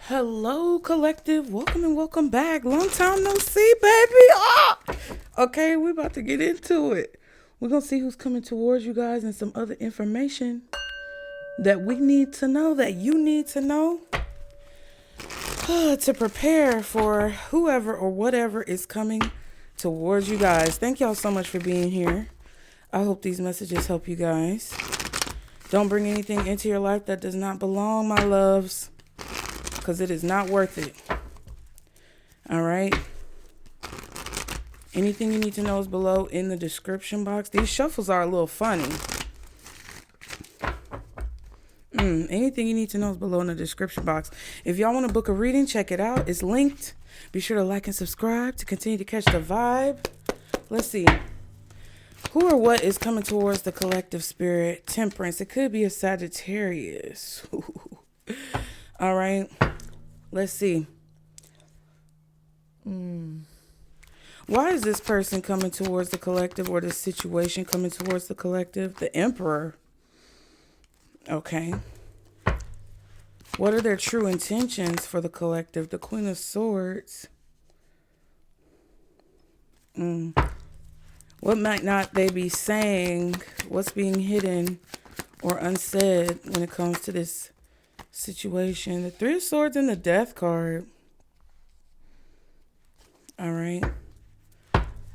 Hello, collective. Welcome and welcome back. Long time no see, baby. Okay, we're about to get into it. We're going to see who's coming towards you guys and some other information that we need to know, that you need to know to prepare for whoever or whatever is coming towards you guys. Thank y'all so much for being here. I hope these messages help you guys. Don't bring anything into your life that does not belong, my loves, because it is not worth it. All right. Anything you need to know is below in the description box. These shuffles are a little funny. Anything you need to know is below in the description box. If y'all want to book a reading, check it out. It's linked. Be sure to like and subscribe to continue to catch the vibe. Let's see. Who or what is coming towards the collective spirit? Temperance. It could be a Sagittarius. All right. Let's see. Why is this person coming towards the collective, or this situation coming towards the collective? The Emperor. Okay. What are their true intentions for the collective? The Queen of Swords. What might not they be saying? What's being hidden or unsaid when it comes to this situation? The Three of Swords and the Death card. All right.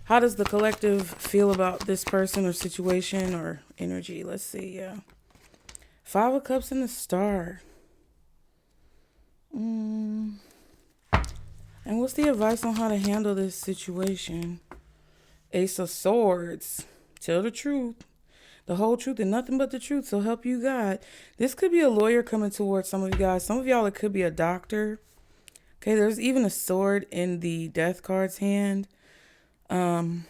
How does the collective feel about this person or situation or energy? Let's see. Yeah. Five of Cups and the Star. And what's the advice on how to handle this situation? Ace of Swords. Tell the truth. The whole truth and nothing but the truth. So help you God. This could be a lawyer coming towards some of you guys. Some of y'all, it could be a doctor. Okay, there's even a sword in the Death card's hand. Something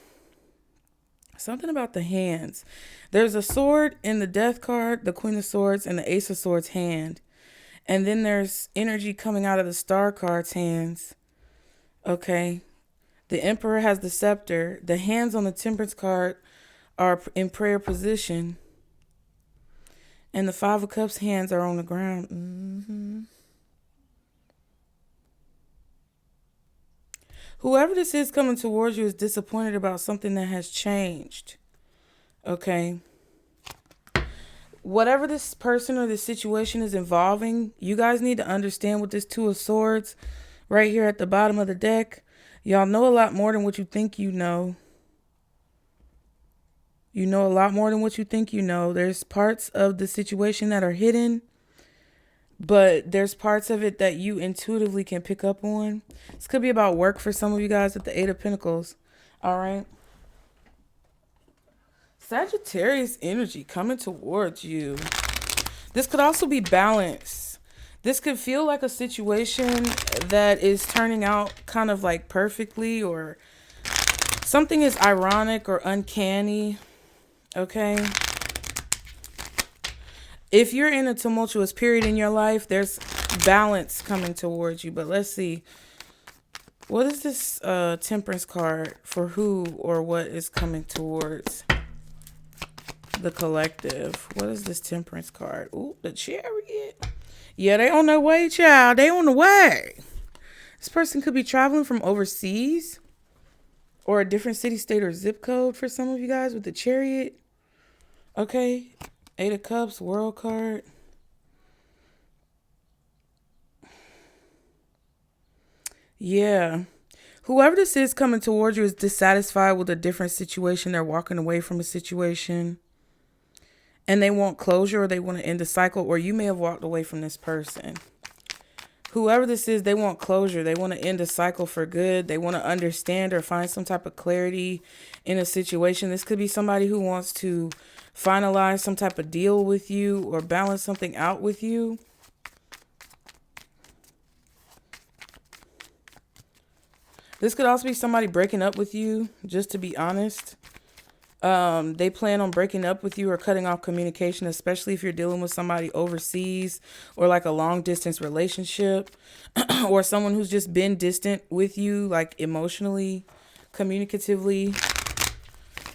about the hands. There's a sword in the Death card, the Queen of Swords, and the Ace of Swords hand. And then there's energy coming out of the Star card's hands. Okay. The Emperor has the scepter. The hands on the Temperance card are in prayer position. And the Five of Cups hands are on the ground. Whoever this is coming towards you is disappointed about something that has changed. Okay. Whatever this person or this situation is involving, you guys need to understand with this Two of Swords right here at the bottom of the deck. Y'all know a lot more than what you think you know. You know a lot more than what you think you know. There's parts of the situation that are hidden, but there's parts of it that you intuitively can pick up on. This could be about work for some of you guys with the Eight of Pentacles. All right. Sagittarius energy coming towards you. This could also be balance. This could feel like a situation that is turning out kind of like perfectly, or something is ironic or uncanny. Okay. If you're in a tumultuous period in your life, there's balance coming towards you. But let's see. What is this Temperance card for who or what is coming towards the collective? What is this Temperance card? Ooh, the Chariot. Yeah, they on their way, child. They on the way. This person could be traveling from overseas or a different city, state, or zip code for some of you guys with the Chariot. Okay. Eight of Cups, World card. Yeah. Whoever this is coming towards you is dissatisfied with a different situation. They're walking away from a situation. And they want closure, or they want to end a cycle, or you may have walked away from this person. Whoever this is, they want closure. They want to end a cycle for good. They want to understand or find some type of clarity in a situation. This could be somebody who wants to finalize some type of deal with you or balance something out with you. This could also be somebody breaking up with you, just to be honest. They plan on breaking up with you or cutting off communication, especially if you're dealing with somebody overseas or like a long distance relationship or someone who's just been distant with you, like emotionally, communicatively.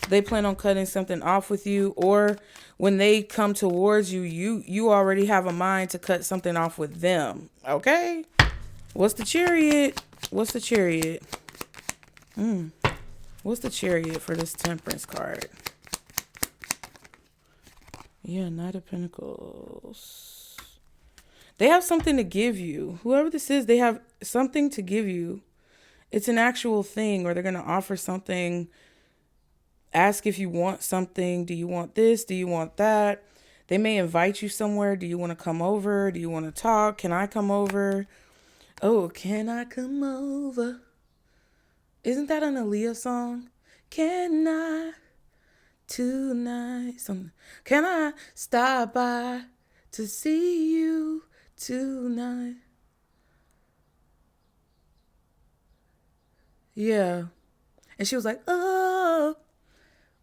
They plan on cutting something off with you, or when they come towards you, you already have a mind to cut something off with them. Okay? What's the chariot? What's the chariot? What's the chariot for this temperance card? Yeah, Knight of Pentacles. They have something to give you. Whoever this is, they have something to give you. It's an actual thing, or they're going to offer something. Ask if you want something. Do you want this? Do you want that? They may invite you somewhere. Do you want to come over? Do you want to talk? Can I come over? Oh, can I come over? Isn't that an Aaliyah song? Can I tonight? Can I stop by to see you tonight? Yeah. And she was like, oh,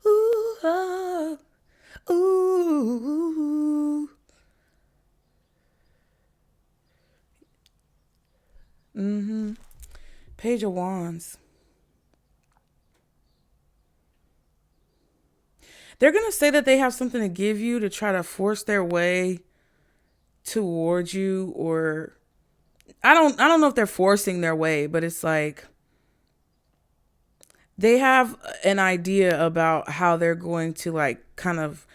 ooh, oh, ooh. Page of Wands. They're going to say that they have something to give you to try to force their way towards you, or I don't know if they're forcing their way, but it's like they have an idea about how they're going to like kind of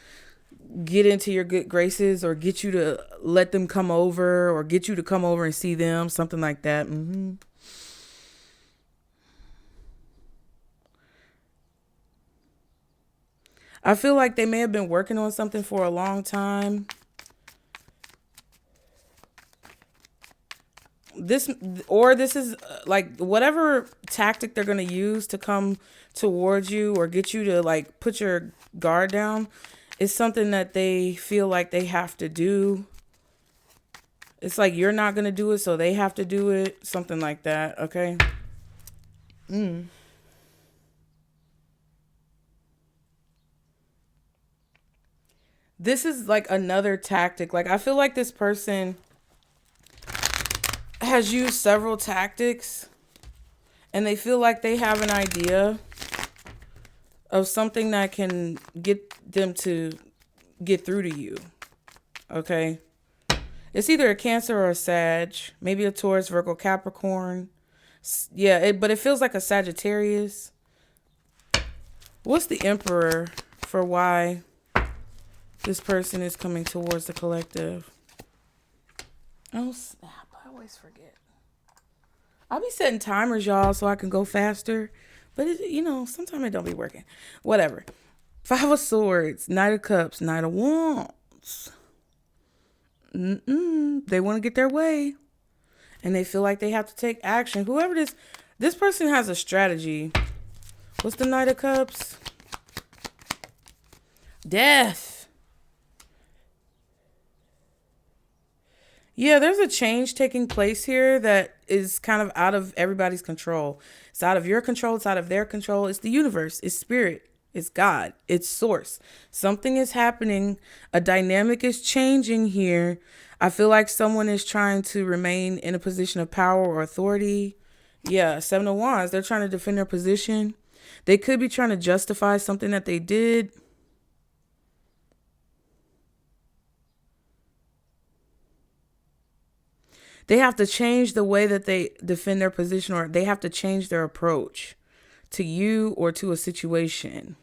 get into your good graces, or get you to let them come over, or get you to come over and see them, something like that. I feel like they may have been working on something for a long time. This is like whatever tactic they're going to use to come towards you or get you to like put your guard down is something that they feel like they have to do. It's like you're not going to do it, so they have to do it. Something like that. Okay. This is like another tactic. Like I feel like this person has used several tactics and they feel like they have an idea of something that can get them to get through to you. Okay. It's either a Cancer or a Sag, maybe a Taurus, Virgo, Capricorn. Yeah, but it feels like a Sagittarius. What's the Emperor for why this person is coming towards the collective? Oh, snap. I always forget. I'll be setting timers, y'all, so I can go faster. But, sometimes it don't be working. Whatever. 5 of Swords, Knight of Cups, Knight of Wands. They want to get their way. And they feel like they have to take action. Whoever this person has a strategy. What's the Knight of Cups? Death. Yeah, there's a change taking place here that is kind of out of everybody's control. It's out of your control. It's out of their control. It's the universe. It's spirit. It's God. It's source. Something is happening. A dynamic is changing here. I feel like someone is trying to remain in a position of power or authority. Yeah, 7 of Wands. They're trying to defend their position. They could be trying to justify something that they did. They have to change the way that they defend their position, or they have to change their approach to you or to a situation.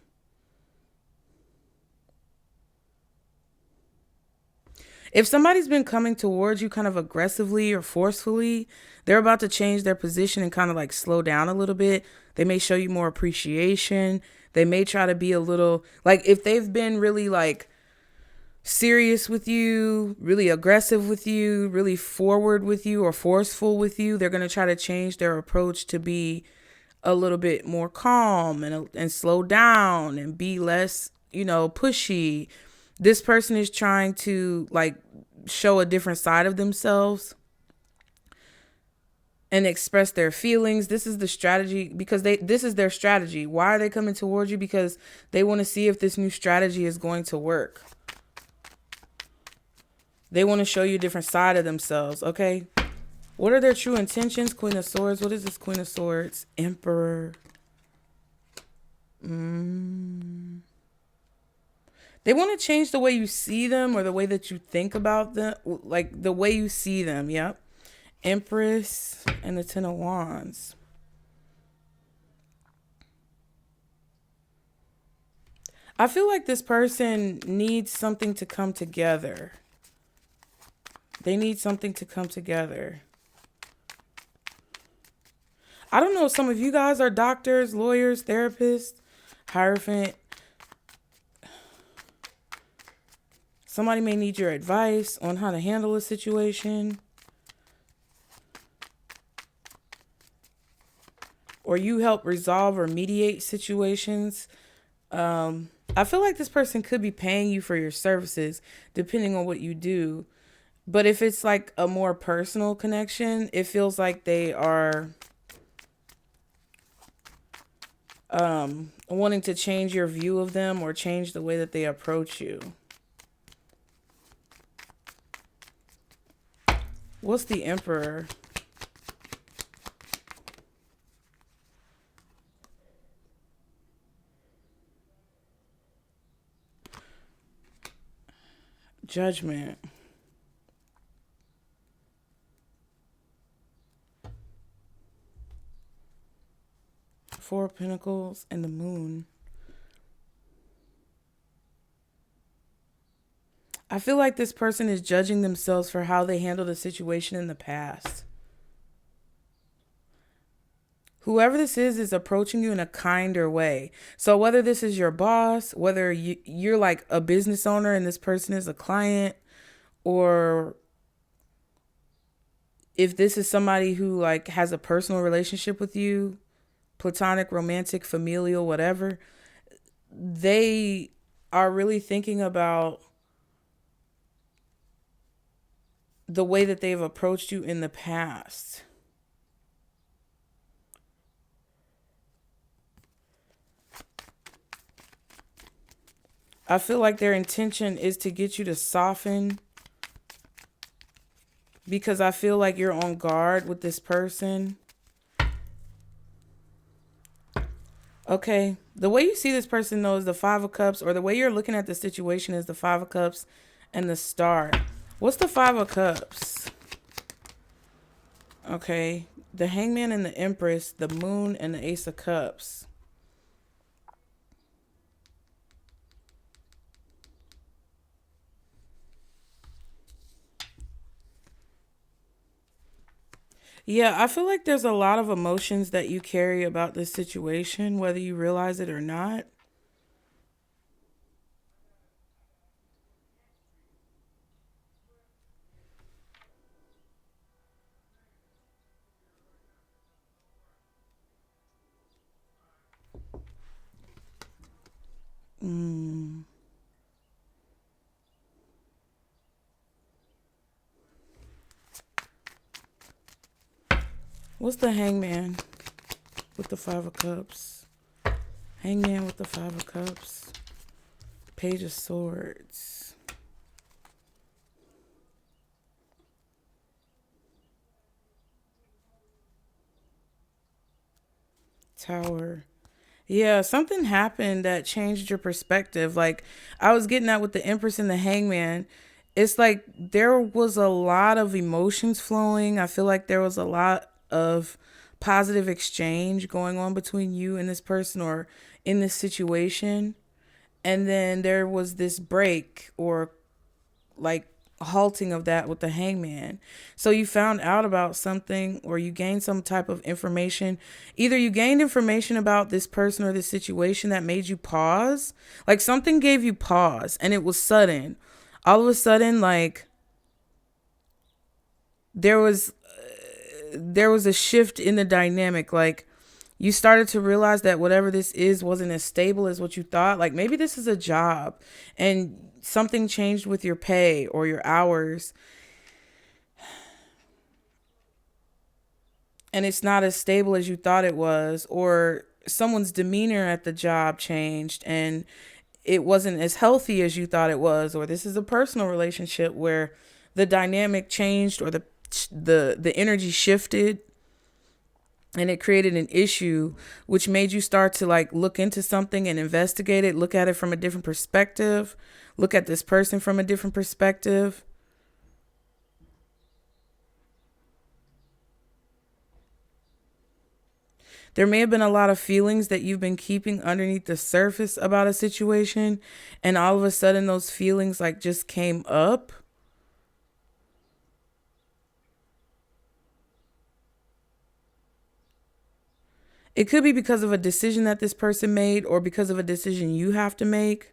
If somebody's been coming towards you kind of aggressively or forcefully, they're about to change their position and kind of like slow down a little bit. They may show you more appreciation. They may try to be a little like, if they've been really like serious with you, really aggressive with you, really forward with you or forceful with you, they're going to try to change their approach to be a little bit more calm and slow down and be less, pushy. This person is trying to like show a different side of themselves and express their feelings. This is the strategy because this is their strategy. Why are they coming towards you? Because they want to see if this new strategy is going to work. They want to show you a different side of themselves. Okay. What are their true intentions? Queen of Swords. What is this Queen of Swords? Emperor. They want to change the way you see them or the way that you think about them, like the way you see them. Yep. Empress and the Ten of Wands. I feel like this person needs something to come together. They need something to come together. I don't know, some of you guys are doctors, lawyers, therapists, Hierophant. Somebody may need your advice on how to handle a situation. Or you help resolve or mediate situations. I feel like this person could be paying you for your services, depending on what you do. But if it's like a more personal connection, it feels like they are wanting to change your view of them or change the way that they approach you. What's the Emperor? Judgment. Four of Pentacles and the Moon. I feel like this person is judging themselves for how they handled a situation in the past. Whoever this is approaching you in a kinder way. So whether this is your boss, whether you're like a business owner and this person is a client, or if this is somebody who like has a personal relationship with you, platonic, romantic, familial, whatever, they are really thinking about the way that they've approached you in the past. I feel like their intention is to get you to soften, because I feel like you're on guard with this person. Okay, the way you see this person though is the Five of Cups, or the way you're looking at the situation is the Five of Cups and the Star. What's the Five of Cups? Okay, the Hangman and the Empress, the Moon and the Ace of Cups. Yeah, I feel like there's a lot of emotions that you carry about this situation, whether you realize it or not. What's the Hangman with the Five of Cups? Hangman with the Five of Cups. Page of Swords. Tower. Yeah, something happened that changed your perspective. Like I was getting at with the Empress and the Hangman. It's like there was a lot of emotions flowing. I feel like there was a lot of positive exchange going on between you and this person or in this situation. And then there was this break or like halting of that with the Hangman. So you found out about something, or you gained some type of information. Either you gained information about this person or this situation that made you pause. Like something gave you pause and it was sudden. All of a sudden, like there was a shift in the dynamic. Like you started to realize that whatever this is wasn't as stable as what you thought. Like maybe this is a job and something changed with your pay or your hours, and it's not as stable as you thought it was, or someone's demeanor at the job changed and it wasn't as healthy as you thought it was, or this is a personal relationship where the dynamic changed or the energy shifted and it created an issue, which made you start to like look into something and investigate it, look at it from a different perspective, look at this person from a different perspective. There may have been a lot of feelings that you've been keeping underneath the surface about a situation, and all of a sudden those feelings like just came up. It could be because of a decision that this person made or because of a decision you have to make.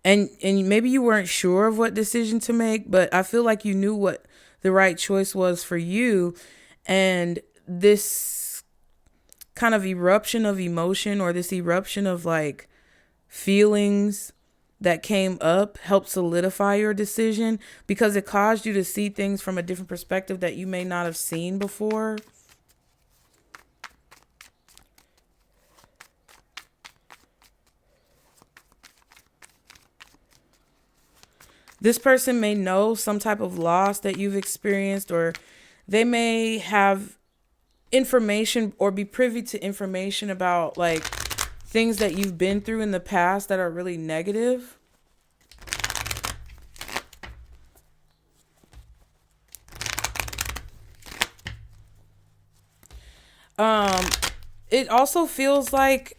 And maybe you weren't sure of what decision to make, but I feel like you knew what the right choice was for you. And this kind of eruption of emotion, or this eruption of like feelings that came up, helped solidify your decision because it caused you to see things from a different perspective that you may not have seen before. This person may know some type of loss that you've experienced, or they may have information or be privy to information about like things that you've been through in the past that are really negative. It also feels like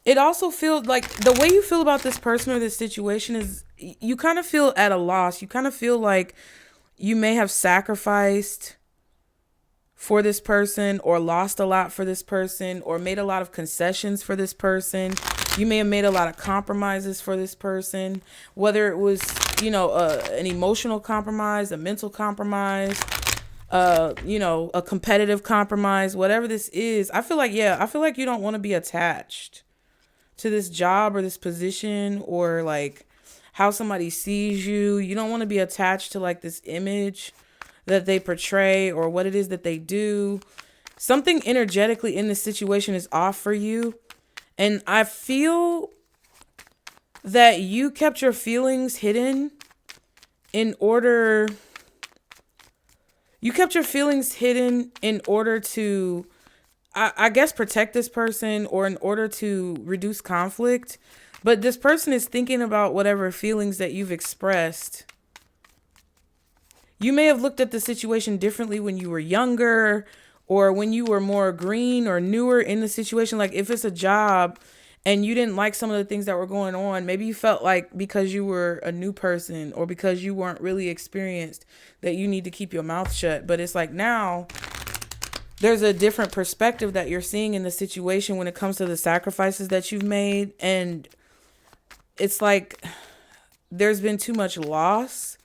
the way you feel about this person or this situation is you kind of feel at a loss. You kind of feel like you may have sacrificed for this person, or lost a lot for this person, or made a lot of concessions for this person. You may have made a lot of compromises for this person, whether it was, an emotional compromise, a mental compromise, a competitive compromise, whatever this is. I feel like you don't want to be attached to this job or this position, or like how somebody sees you. You don't want to be attached to like this image that they portray or what it is that they do. Something energetically in this situation is off for you. And I feel that you kept your feelings hidden in order to, I guess, protect this person, or in order to reduce conflict. But this person is thinking about whatever feelings that you've expressed. You may have looked at the situation differently when you were younger, or when you were more green or newer in the situation. Like if it's a job and you didn't like some of the things that were going on, maybe you felt like because you were a new person or because you weren't really experienced that you need to keep your mouth shut. But it's like now there's a different perspective that you're seeing in the situation when it comes to the sacrifices that you've made. And it's like there's been too much loss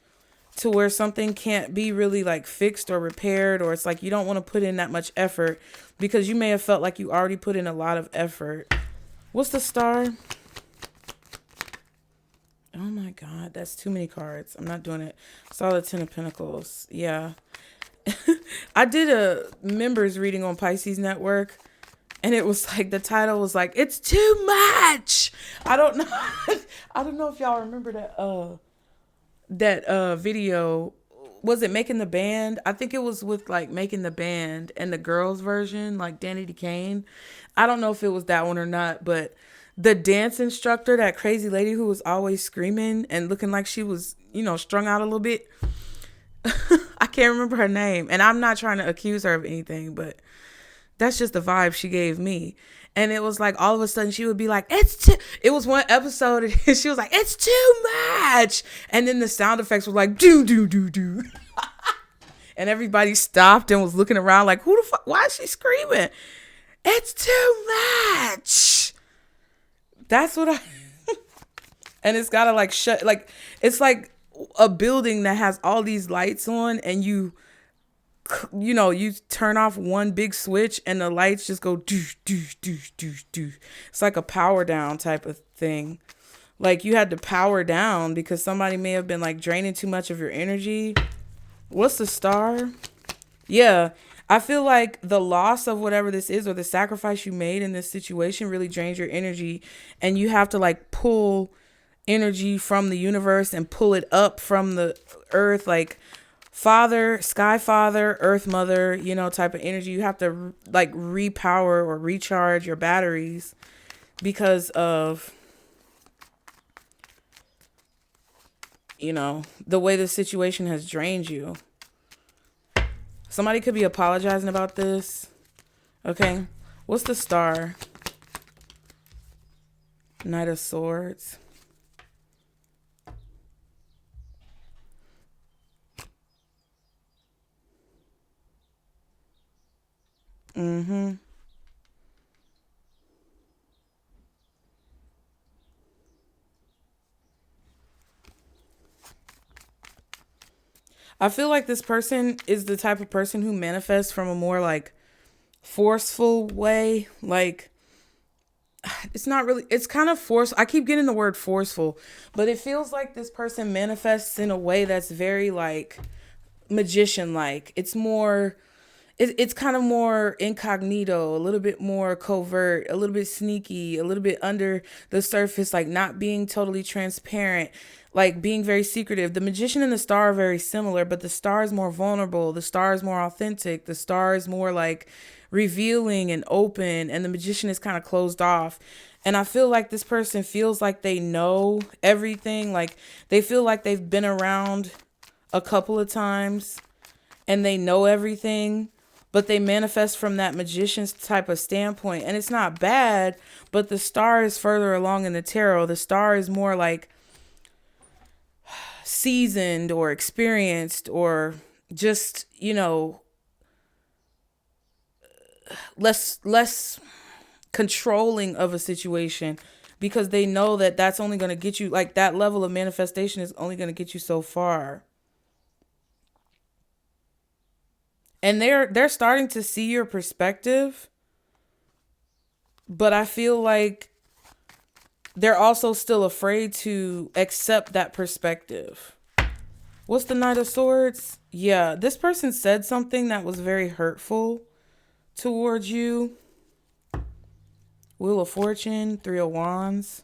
to where something can't be really like fixed or repaired, or it's like you don't want to put in that much effort because you may have felt like you already put in a lot of effort. What's the star? Oh my God, that's too many cards. I'm not doing it. Saw the 10 of Pentacles. Yeah. I did a members reading on Pisces Network, and it was like, the title was like, it's too much. I don't know if y'all remember that video. Was it Making the Band? I think it was with like Making the Band and the girls version, like Danny DeCane. I don't know if it was that one or not, but the dance instructor, that crazy lady who was always screaming and looking like she was, strung out a little bit. I can't remember her name, and I'm not trying to accuse her of anything, but that's just the vibe she gave me. And it was like all of a sudden she would be like, it was one episode and she was like, it's too much. And then the sound effects were like, do, do, do, do. And everybody stopped and was looking around like, who the fuck, why is she screaming? It's too much. That's what and it's gotta like shut, like, it's like a building that has all these lights on, and you turn off one big switch and the lights just go do, do, do, do, do. It's like a power down type of thing. Like you had to power down because somebody may have been like draining too much of your energy. What's the star? Yeah. I feel like the loss of whatever this is, or the sacrifice you made in this situation, really drains your energy, and you have to like pull energy from the universe and pull it up from the earth, like Father, Sky Father, Earth Mother, type of energy. You have to like repower or recharge your batteries because of, the way the situation has drained you. Somebody could be apologizing about this. Okay. What's the star? Knight of Swords. Mm-hmm. I feel like this person is the type of person who manifests from a more like forceful way. Like, it's not really, it's kind of forced. I keep getting the word forceful, but it feels like this person manifests in a way that's very like magician like. It's more, it's kind of more incognito, a little bit more covert, a little bit sneaky, a little bit under the surface, like not being totally transparent, like being very secretive. The magician and the star are very similar, but the star is more vulnerable. The star is more authentic. The star is more like revealing and open, and the magician is kind of closed off. And I feel like this person feels like they know everything. Like they feel like they've been around a couple of times and they know everything, but they manifest from that magician's type of standpoint. And it's not bad, but the star is further along in the tarot. The star is more like seasoned or experienced or just, you know, less controlling of a situation, because they know that that's only going to get you, like that level of manifestation is only going to get you so far. And they're starting to see your perspective, but I feel like they're also still afraid to accept that perspective. What's the Knight of Swords? Yeah, this person said something that was very hurtful towards you. Wheel of Fortune, Three of Wands.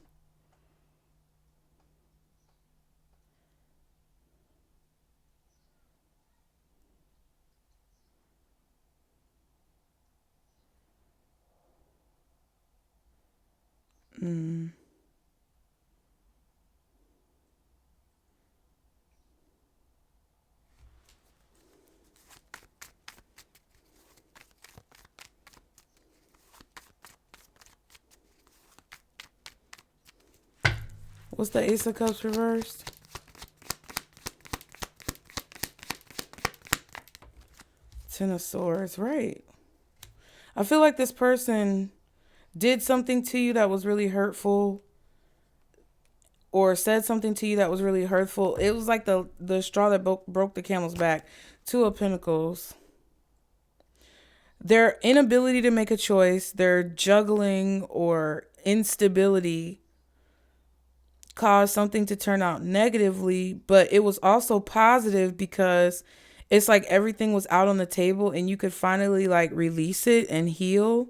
What's the Ace of Cups reversed? Ten of Swords, right. I feel like this person did something to you that was really hurtful, or said something to you that was really hurtful. It was like the straw that broke the camel's back. Two of Pentacles. Their inability to make a choice, their juggling or instability caused something to turn out negatively, but it was also positive because it's like everything was out on the table and you could finally like release it and heal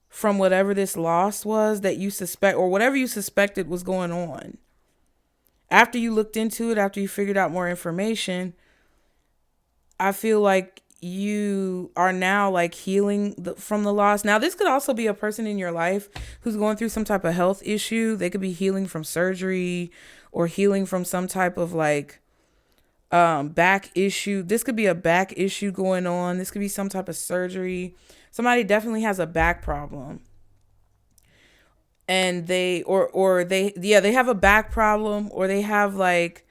from whatever this loss was that you suspect, or whatever you suspected was going on. After you looked into it, after you figured out more information, I feel like you are now like healing from the loss. Now, this could also be a person in your life who's going through some type of health issue. They could be healing from surgery or healing from some type of like back issue. This could be a back issue going on. This could be some type of surgery. Somebody definitely has a back problem. And they have a back problem, or they have like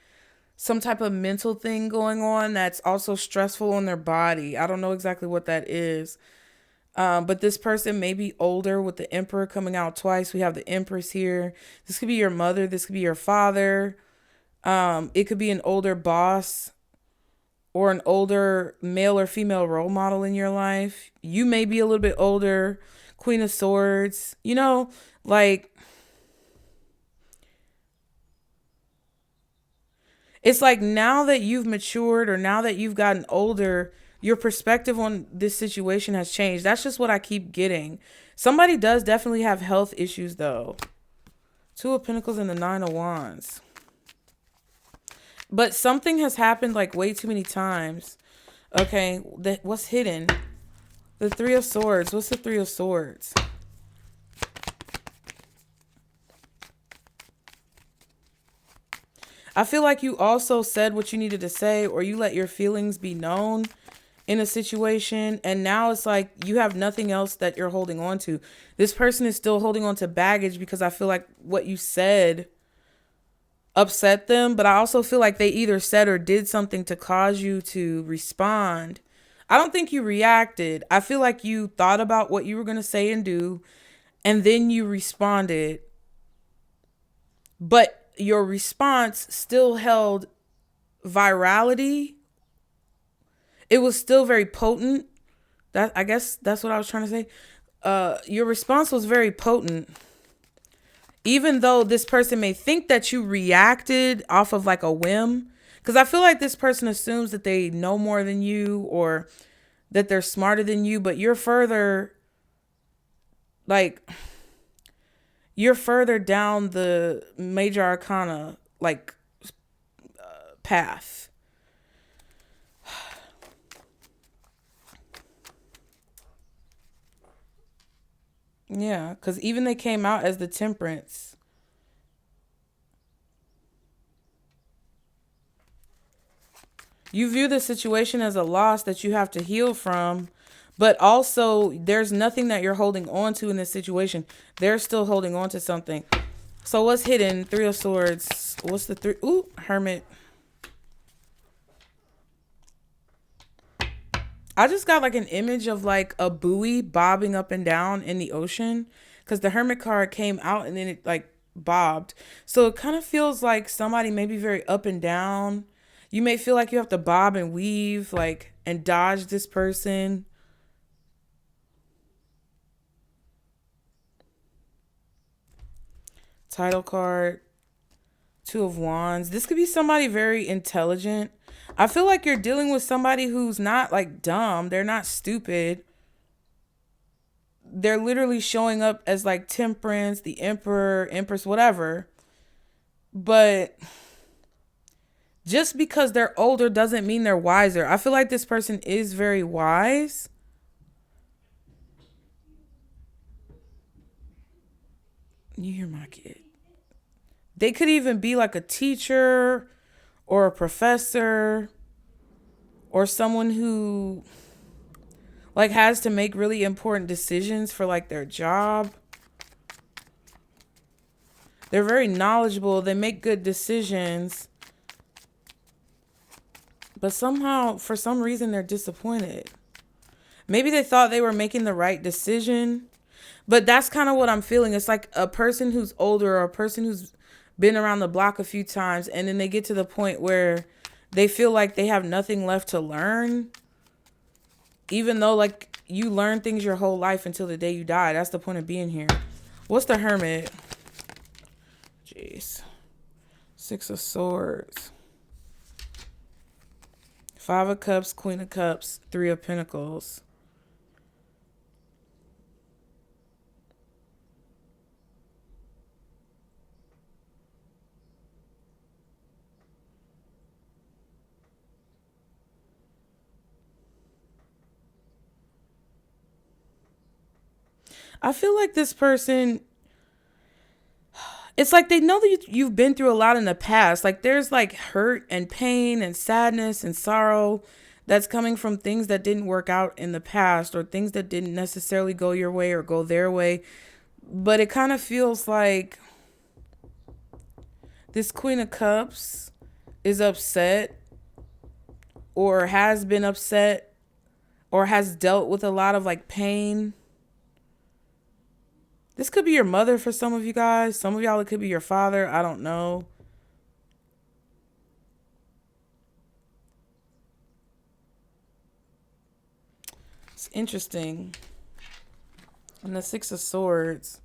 some type of mental thing going on that's also stressful on their body. I don't know exactly what that is. But this person may be older, with the Emperor coming out twice. We have the Empress here. This could be your mother. This could be your father. It could be an older boss or an older male or female role model in your life. You may be a little bit older. Queen of Swords, you know, like it's like now that you've matured, or now that you've gotten older, your perspective on this situation has changed. That's just what I keep getting. Somebody does definitely have health issues though. Two of Pentacles and the Nine of Wands. But something has happened like way too many times. Okay, what's hidden? The Three of Swords. What's the Three of Swords? I feel like you also said what you needed to say, or you let your feelings be known, in a situation, and now it's like you have nothing else that you're holding on to. This person is still holding on to baggage because I feel like what you said upset them, but I also feel like they either said or did something to cause you to respond. I don't think you reacted. I feel like you thought about what you were going to say and do, and then you responded. But your response still held virality. It was still very potent. That, I guess that's what I was trying to say. Your response was very potent. Even though this person may think that you reacted off of like a whim, because I feel like this person assumes that they know more than you or that they're smarter than you, but you're further down the major arcana like path. Yeah, because even they came out as the Temperance. You view the situation as a loss that you have to heal from, but also there's nothing that you're holding on to in this situation. They're still holding on to something. So what's hidden? Three of Swords. What's the three? Ooh, Hermit. I just got like an image of like a buoy bobbing up and down in the ocean, because the Hermit card came out and then it like bobbed. So it kind of feels like somebody may be very up and down. You may feel like you have to bob and weave like and dodge this person. Title card. Two of Wands. This could be somebody very intelligent. I feel like you're dealing with somebody who's not like dumb. They're not stupid. They're literally showing up as like Temperance, the Emperor, Empress, whatever. But just because they're older doesn't mean they're wiser. I feel like this person is very wise. You hear my kid. They could even be like a teacher or a professor or someone who like has to make really important decisions for like their job. They're very knowledgeable. They make good decisions. But somehow, for some reason, they're disappointed. Maybe they thought they were making the right decision. But that's kind of what I'm feeling. It's like a person who's older or a person who's been around the block a few times, and then they get to the point where they feel like they have nothing left to learn. Even though like you learn things your whole life until the day you die. That's the point of being here. What's the Hermit? Jeez. Six of Swords. Five of Cups, Queen of Cups, Three of Pentacles. I feel like this person, it's like they know that you've been through a lot in the past. Like there's like hurt and pain and sadness and sorrow that's coming from things that didn't work out in the past or things that didn't necessarily go your way or go their way. But it kind of feels like this Queen of Cups is upset or has been upset or has dealt with a lot of like pain. This could be your mother for some of you guys. Some of y'all, it could be your father. I don't know. It's interesting. And the Six of Swords.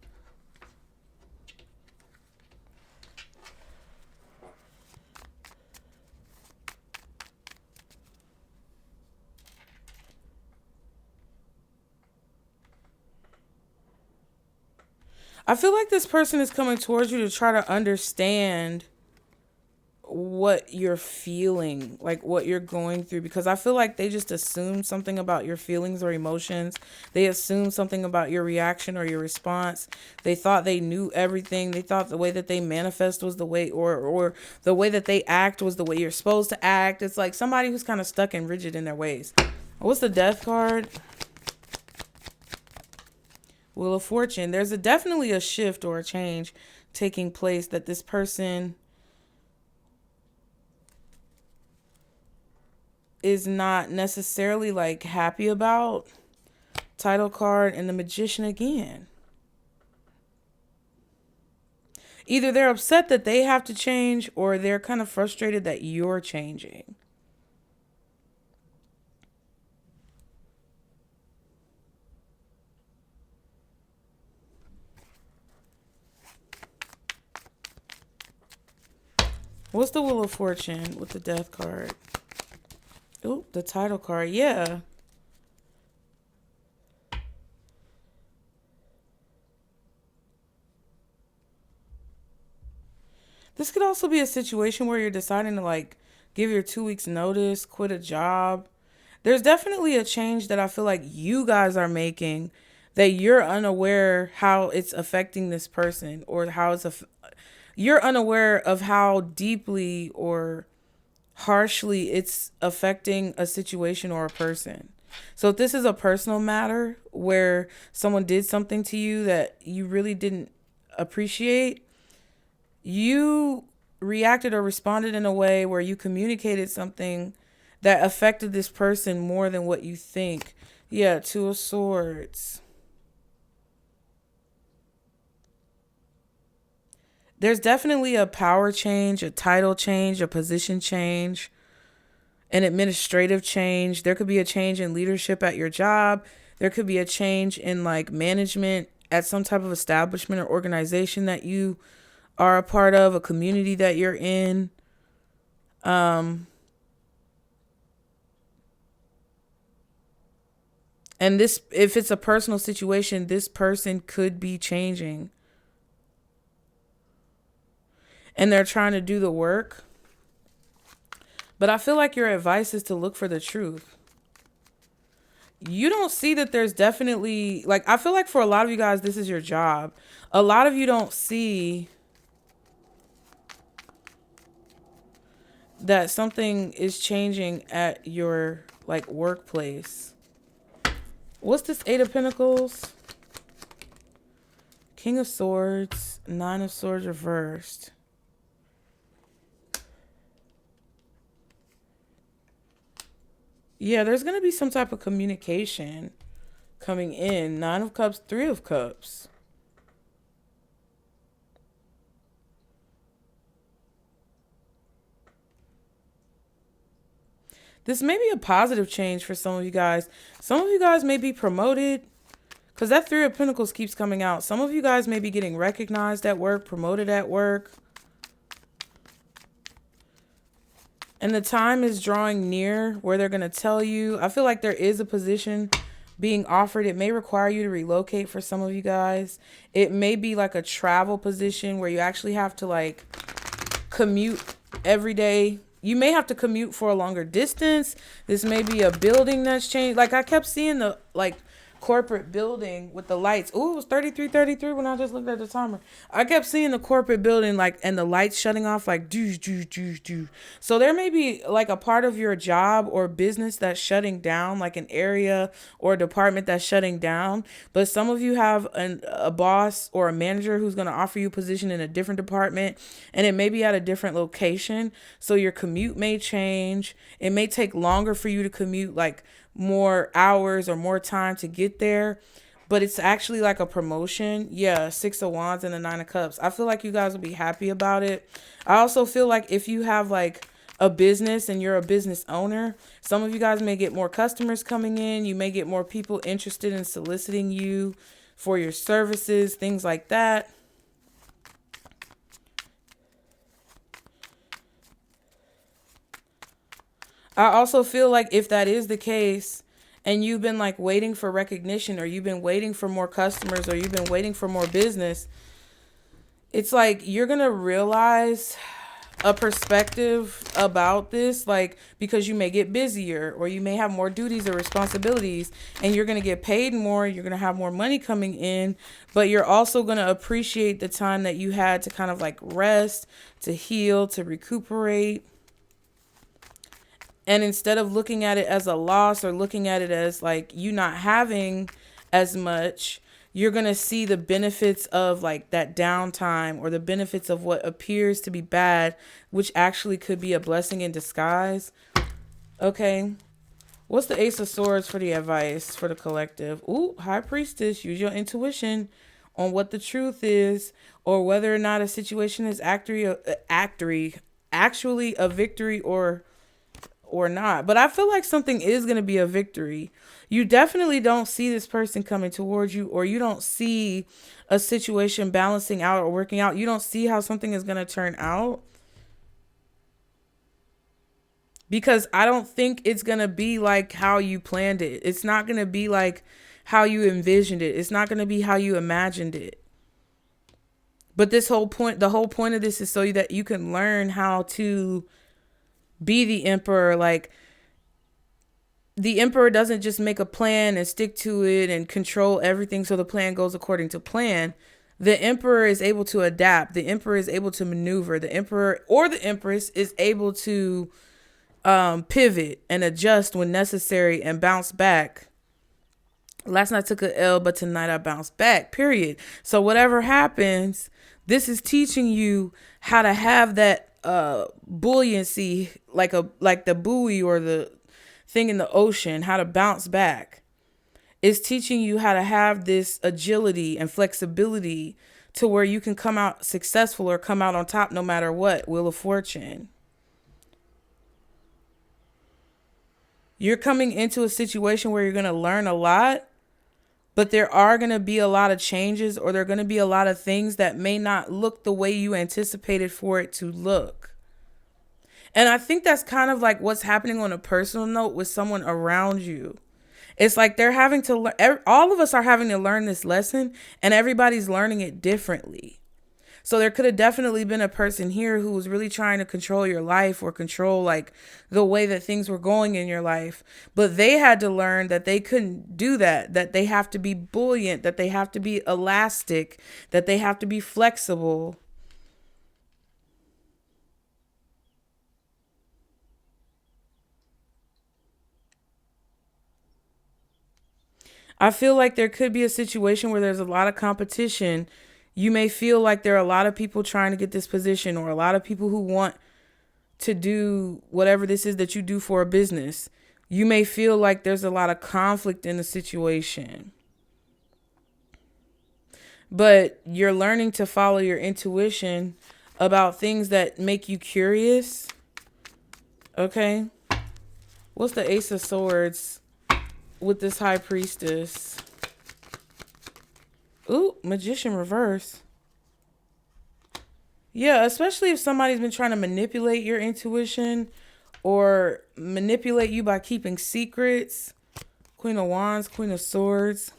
I feel like this person is coming towards you to try to understand what you're feeling, like what you're going through, because I feel like they just assume something about your feelings or emotions. They assume something about your reaction or your response. They thought they knew everything. They thought the way that they manifest was the way, or the way that they act was the way you're supposed to act. It's like somebody who's kind of stuck and rigid in their ways. What's the Death card? Wheel of Fortune. There's definitely a shift or a change taking place that this person is not necessarily like happy about. Title card and the Magician again. Either they're upset that they have to change or they're kind of frustrated that you're changing. What's the Wheel of Fortune with the Death card? Oh, the title card. Yeah. This could also be a situation where you're deciding to like give your 2 weeks notice, quit a job. There's definitely a change that I feel like you guys are making that you're unaware how it's affecting this person, or how you're unaware of how deeply or harshly it's affecting a situation or a person. So if this is a personal matter where someone did something to you that you really didn't appreciate, you reacted or responded in a way where you communicated something that affected this person more than what you think. Yeah, Two of Swords. There's definitely a power change, a title change, a position change, an administrative change. There could be a change in leadership at your job. There could be a change in like management at some type of establishment or organization that you are a part of, a community that you're in. And this, if it's a personal situation, this person could be changing. And they're trying to do the work. But I feel like your advice is to look for the truth. You don't see that there's definitely, like, I feel like for a lot of you guys, this is your job. A lot of you don't see that something is changing at your, like, workplace. What's this Eight of Pentacles? King of Swords, Nine of Swords reversed. Yeah, there's going to be some type of communication coming in. Nine of Cups, Three of Cups. This may be a positive change for some of you guys. Some of you guys may be promoted, because that Three of Pentacles keeps coming out. Some of you guys may be getting recognized at work, promoted at work. And the time is drawing near where they're going to tell you. I feel like there is a position being offered. It may require you to relocate for some of you guys. It may be like a travel position where you actually have to like commute every day. You may have to commute for a longer distance. This may be a building that's changed. Like I kept seeing the like corporate building with the lights. Ooh, it was 33:33 when I just looked at the timer. I kept seeing the corporate building like and the lights shutting off like doo doo doo doo. So there may be like a part of your job or business that's shutting down, like an area or a department that's shutting down. But some of you have a boss or a manager who's going to offer you a position in a different department, and it may be at a different location. So your commute may change. It may take longer for you to commute, like more hours or more time to get there, but it's actually like a promotion. Yeah, Six of Wands and the Nine of Cups. I feel like you guys will be happy about it. I also feel like if you have like a business and you're a business owner, some of you guys may get more customers coming in. You may get more people interested in soliciting you for your services, things like that. I also feel like if that is the case and you've been like waiting for recognition, or you've been waiting for more customers, or you've been waiting for more business, it's like you're going to realize a perspective about this, like because you may get busier or you may have more duties or responsibilities, and you're going to get paid more, you're going to have more money coming in, but you're also going to appreciate the time that you had to kind of like rest, to heal, to recuperate. And instead of looking at it as a loss or looking at it as like you not having as much, you're going to see the benefits of like that downtime, or the benefits of what appears to be bad, which actually could be a blessing in disguise. Okay. What's the Ace of Swords for the advice for the collective? Ooh, High Priestess, use your intuition on what the truth is, or whether or not a situation is actually a victory or not. But I feel like something is going to be a victory. You definitely don't see this person coming towards you, or you don't see a situation balancing out or working out. You don't see how something is going to turn out, because I don't think it's going to be like how you planned it. It's not going to be like how you envisioned it. It's not going to be how you imagined it. But the whole point of this is so that you can learn how to be the emperor. Like, the emperor doesn't just make a plan and stick to it and control everything so the plan goes according to plan. The emperor is able to adapt. The emperor is able to maneuver. The emperor or the empress is able to pivot and adjust when necessary and bounce back. Last night I took a L, but tonight I bounced back, period. So whatever happens, this is teaching you how to have that buoyancy, like the buoy or the thing in the ocean, how to bounce back. It's teaching you how to have this agility and flexibility to where you can come out successful or come out on top no matter what. Wheel of Fortune. You're coming into a situation where you're going to learn a lot, but there are going to be a lot of changes, or there are going to be a lot of things that may not look the way you anticipated for it to look. And I think that's kind of like what's happening on a personal note with someone around you. It's like they're having to learn. All of us are having to learn this lesson, and everybody's learning it differently. So there could have definitely been a person here who was really trying to control your life, or control like the way that things were going in your life. But they had to learn that they couldn't do that they have to be buoyant, that they have to be elastic, that they have to be flexible. I feel like there could be a situation where there's a lot of competition. You may feel like there are a lot of people trying to get this position, or a lot of people who want to do whatever this is that you do for a business. You may feel like there's a lot of conflict in the situation. But you're learning to follow your intuition about things that make you curious. Okay. What's the Ace of Swords with this High Priestess? Ooh, Magician reverse. Yeah, especially if somebody's been trying to manipulate your intuition or manipulate you by keeping secrets. Queen of Wands, Queen of Swords.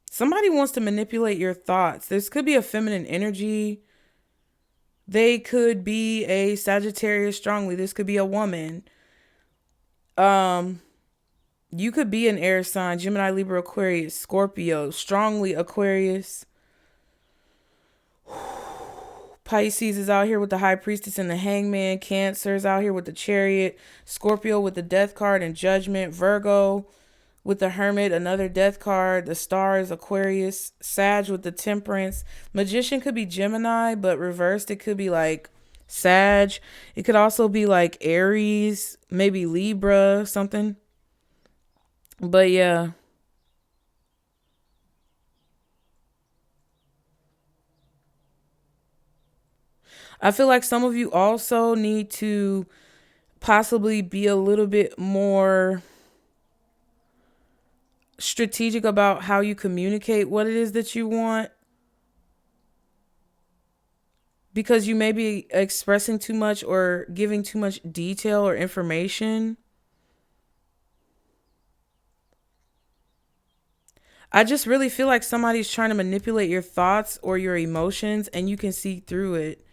Somebody wants to manipulate your thoughts. This could be a feminine energy. They could be a Sagittarius strongly. This could be a woman. You could be an air sign, Gemini, Libra, Aquarius, Scorpio, strongly Aquarius. Pisces is out here with the High Priestess and the Hangman. Cancer is out here with the Chariot. Scorpio with the Death card and Judgment. Virgo with the Hermit, another Death card. The Star is Aquarius. Sag with the Temperance. Magician could be Gemini, but reversed it could be like Sag. It could also be like Aries, maybe Libra, something. But yeah. I feel like some of you also need to possibly be a little bit more strategic about how you communicate what it is that you want, because you may be expressing too much or giving too much detail or information. I just really feel like somebody's trying to manipulate your thoughts or your emotions, and you can see through it.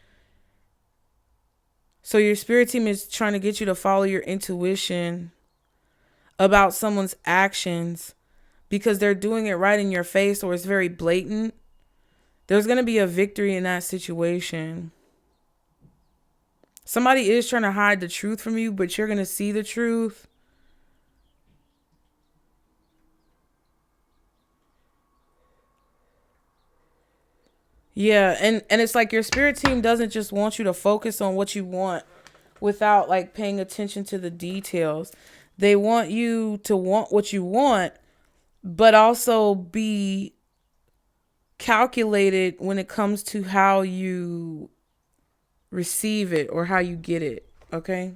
So your spirit team is trying to get you to follow your intuition about someone's actions, because they're doing it right in your face, or it's very blatant. There's going to be a victory in that situation. Somebody is trying to hide the truth from you, but you're going to see the truth. Yeah, and it's like your spirit team doesn't just want you to focus on what you want without like paying attention to the details. They want you to want what you want, but also be calculated when it comes to how you receive it or how you get it. Okay?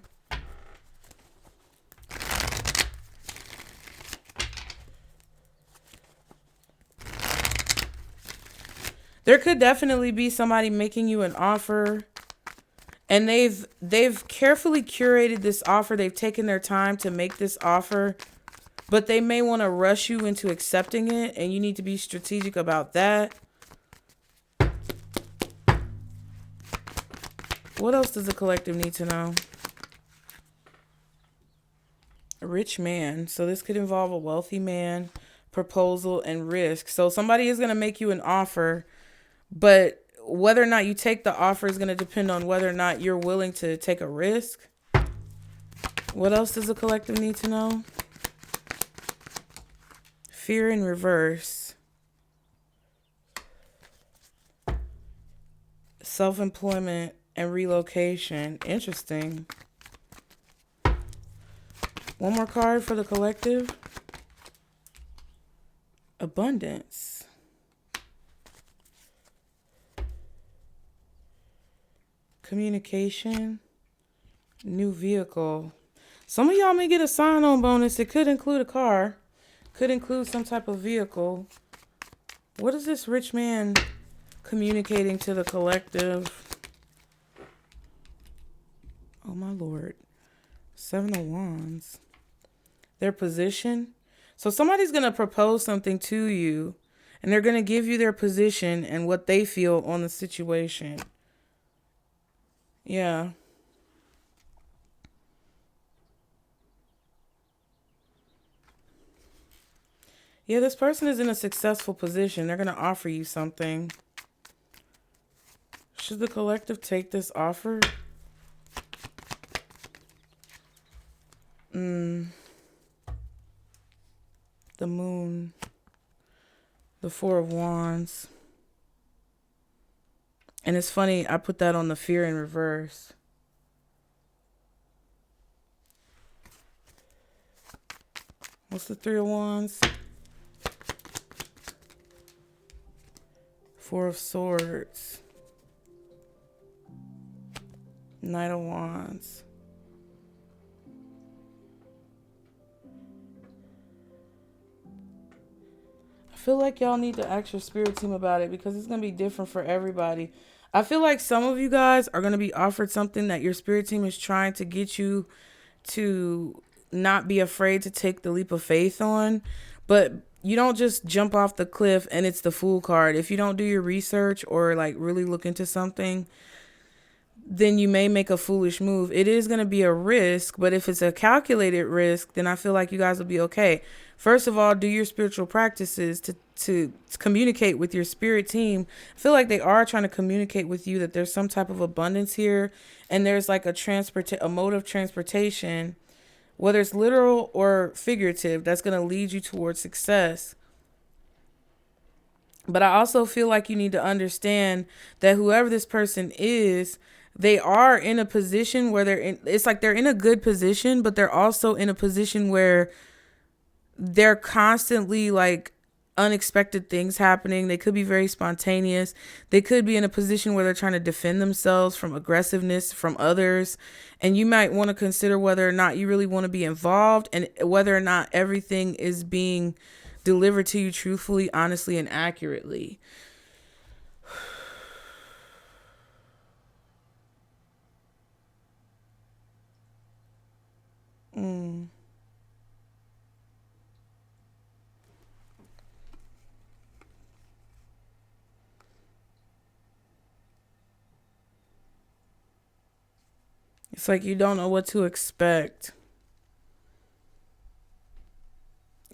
There could definitely be somebody making you an offer, and they've carefully curated this offer. They've taken their time to make this offer, but they may want to rush you into accepting it, and you need to be strategic about that. What else does the collective need to know? A rich man. So this could involve a wealthy man, proposal, and risk. So somebody is going to make you an offer, but whether or not you take the offer is going to depend on whether or not you're willing to take a risk. What else does the collective need to know? Fear in reverse. Self-employment and relocation. Interesting. One more card for the collective. Abundance. Communication. New vehicle. Some of y'all may get a sign-on bonus. It could include a car. Could include some type of vehicle. What is this rich man communicating to the collective? Oh my Lord. 7 of Wands. Their position. So somebody's going to propose something to you, and they're going to give you their position and what they feel on the situation. Yeah. Yeah, this person is in a successful position. They're going to offer you something. Should the collective take this offer? The moon. The 4 of Wands. And it's funny, I put that on the fear in reverse. What's the 3 of Wands? 4 of Swords. Knight of Wands. I feel like y'all need to ask your spirit team about it because it's going to be different for everybody. I feel like some of you guys are going to be offered something that your spirit team is trying to get you to not be afraid to take the leap of faith on. But you don't just jump off the cliff and it's the Fool card. If you don't do your research or like really look into something, then you may make a foolish move. It is going to be a risk, but if it's a calculated risk, then I feel like you guys will be okay. First of all, do your spiritual practices to communicate with your spirit team. I feel like they are trying to communicate with you that there's some type of abundance here, and there's like a mode of transportation, whether it's literal or figurative, that's going to lead you towards success. But I also feel like you need to understand that whoever this person is, they are in a position where it's like they're in a good position, but they're also in a position where they're constantly like unexpected things happening. They could be very spontaneous. They could be in a position where they're trying to defend themselves from aggressiveness from others. And you might want to consider whether or not you really want to be involved and whether or not everything is being delivered to you truthfully, honestly, and accurately. It's like you don't know what to expect.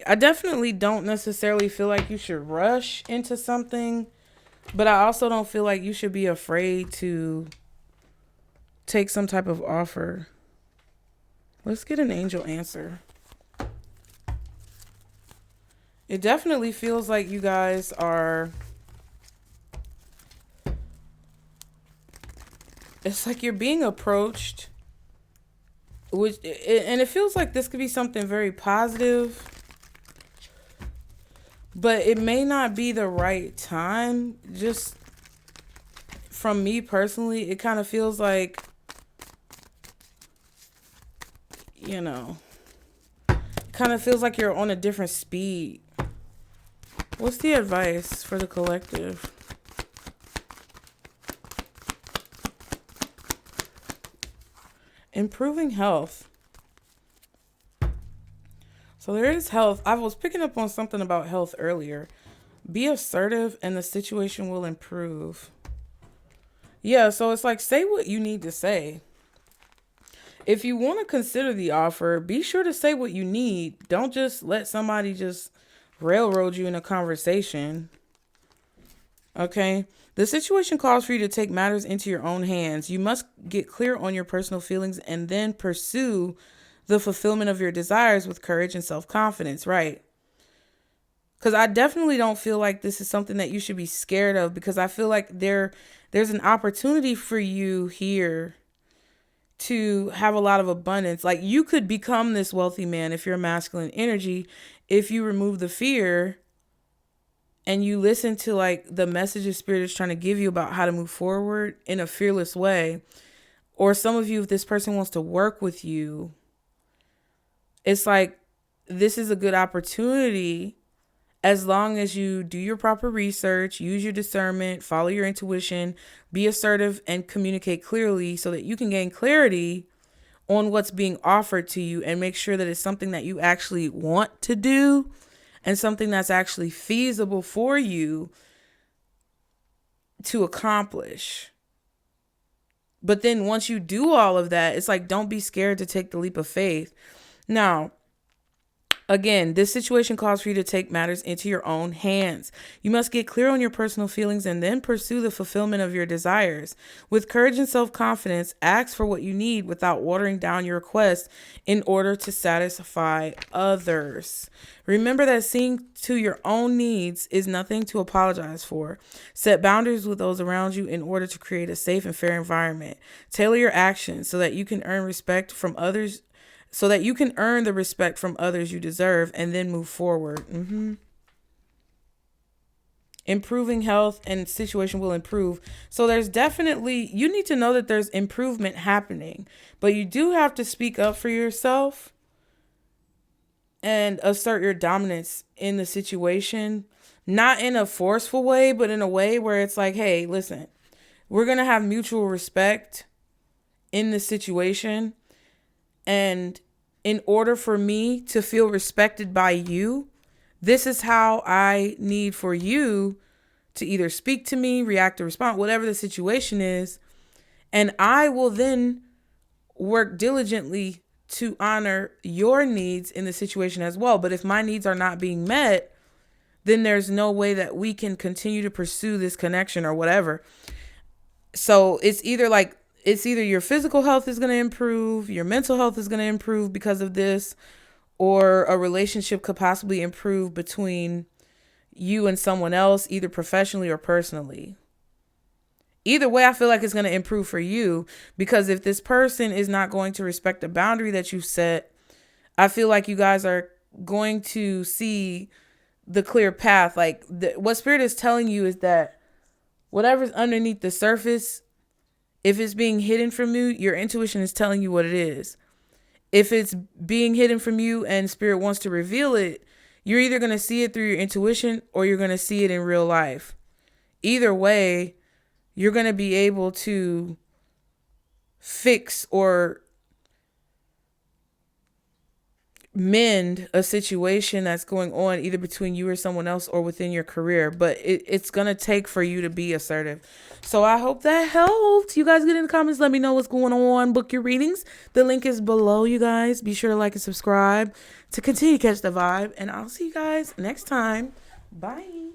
I definitely don't necessarily feel like you should rush into something, but I also don't feel like you should be afraid to take some type of offer. Let's get an angel answer. It definitely feels like you guys are... It's like you're being approached. And it feels like this could be something very positive. But it may not be the right time. Just from me personally, it kind of feels like, you know, kind of feels like you're on a different speed. What's the advice for the collective? Improving health. So there is health. I was picking up on something about health earlier. Be assertive and the situation will improve. Yeah, so it's like, say what you need to say. If you want to consider the offer, be sure to say what you need. Don't just let somebody just railroad you in a conversation. Okay? The situation calls for you to take matters into your own hands. You must get clear on your personal feelings and then pursue the fulfillment of your desires with courage and self-confidence, right? Because I definitely don't feel like this is something that you should be scared of, because I feel like there's an opportunity for you here to have a lot of abundance. Like, you could become this wealthy man if you're a masculine energy, if you remove the fear and you listen to like the messages Spirit is trying to give you about how to move forward in a fearless way. Or some of you, if this person wants to work with you, it's like, this is a good opportunity as long as you do your proper research, use your discernment, follow your intuition, be assertive and communicate clearly so that you can gain clarity on what's being offered to you and make sure that it's something that you actually want to do and something that's actually feasible for you to accomplish. But then once you do all of that, it's like, don't be scared to take the leap of faith. Now, again, this situation calls for you to take matters into your own hands. You must get clear on your personal feelings and then pursue the fulfillment of your desires. With courage and self-confidence, ask for what you need without watering down your request in order to satisfy others. Remember that seeing to your own needs is nothing to apologize for. Set boundaries with those around you in order to create a safe and fair environment. Tailor your actions so that you can earn respect from others, so that you can earn the respect from others you deserve and then move forward. Improving health and situation will improve. So there's definitely, you need to know that there's improvement happening, but you do have to speak up for yourself and assert your dominance in the situation, not in a forceful way, but in a way where it's like, hey, listen, we're going to have mutual respect in the situation. And in order for me to feel respected by you, this is how I need for you to either speak to me, react or respond, whatever the situation is. And I will then work diligently to honor your needs in the situation as well. But if my needs are not being met, then there's no way that we can continue to pursue this connection or whatever. So it's either your physical health is going to improve, your mental health is going to improve because of this, or a relationship could possibly improve between you and someone else, either professionally or personally. Either way, I feel like it's going to improve for you, because if this person is not going to respect the boundary that you set, I feel like you guys are going to see the clear path. Like, what Spirit is telling you is that whatever's underneath the surface, if it's being hidden from you, your intuition is telling you what it is. If it's being hidden from you and Spirit wants to reveal it, you're either going to see it through your intuition or you're going to see it in real life. Either way, you're going to be able to fix or mend a situation that's going on either between you or someone else or within your career. But it's going to take for you to be assertive. So I hope that helped. You guys get in the comments. Let me know what's going on. Book your readings. The link is below, you guys. Be sure to like and subscribe to continue to catch the vibe. And I'll see you guys next time. Bye.